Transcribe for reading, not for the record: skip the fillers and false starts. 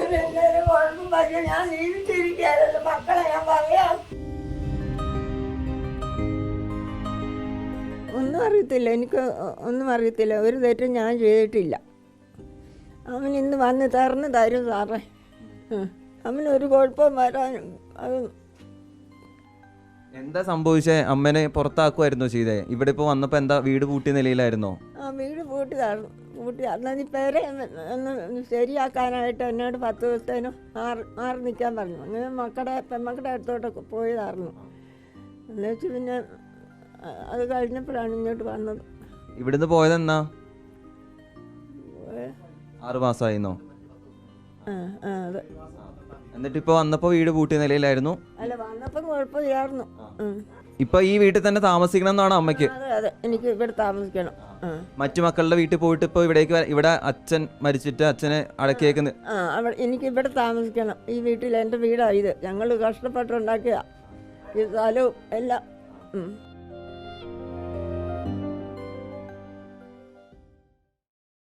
എല്ലാവരും കുഴപ്പം പക്ഷെ ഞാൻ ജീവിച്ചിരിക്കാനല്ലോ മക്കളെ ഞാൻ പറയാം. ഒന്നും അറിയത്തില്ല, എനിക്ക് ഒന്നും അറിയത്തില്ല, ഒരു തെറ്റും ഞാൻ ചെയ്തിട്ടില്ല. അവൻ ഇന്ന് വന്ന് തറന്ന് തരും സാറേ. അവനൊരു കുഴപ്പം വരാനും അത്. എന്താ സംഭവിച്ചേ? അമ്മനെ പുറത്താക്കുമായിരുന്നോ ചെയ്തേ? ഇവിടെ ഇപ്പോൾ വന്നപ്പോൾ എന്താ വീട് പൂട്ടിയ നിലയിലായിരുന്നോ? ആ വീട് പൂട്ടിയതാണ്. അന്നത് പേരെ ഒന്ന് ശരിയാക്കാനായിട്ട് എന്നോട് 10 ദിവസത്തേനും മാറി നിൽക്കാൻ പറഞ്ഞു. അങ്ങനെ പെമ്മക്കളുടെ അടുത്തോട്ടൊക്കെ പോയതായിരുന്നു. എന്നുവെച്ച് പിന്നെ അത് കഴിഞ്ഞപ്പോഴാണ് ഇങ്ങോട്ട് വന്നത്. ഇവിടുന്ന് പോയതെന്നാ? 6 മാസമായിരുന്നോ? അതെ. എന്നിട്ടിപ്പോ വന്നപ്പോ വീട് പൂട്ടിയ നിലയിലായിരുന്നു? അല്ല, വന്നപ്പം കുഴപ്പമില്ലായിരുന്നു. ഇപ്പൊ ഈ വീട്ടിൽ തന്നെ താമസിക്കണം എന്നാണ് അമ്മയ്ക്ക്? അതെ അതെ, എനിക്ക് ഇവിടെ താമസിക്കണം. മറ്റു മക്കളുടെ വീട്ടിൽ പോയിട്ട് ഇപ്പൊ ഇവിടെ അച്ഛൻ മരിച്ചിട്ട് അച്ഛനെ അടക്കിയേക്കുന്നു. എനിക്ക് ഇവിടെ താമസിക്കണം. ഈ വീട്ടിൽ എൻ്റെ വീടാണ് ഇത്. ഞങ്ങൾ കഷ്ടപ്പെട്ടുണ്ടാക്കിയ ഈ സ്ഥലവും എല്ലാം.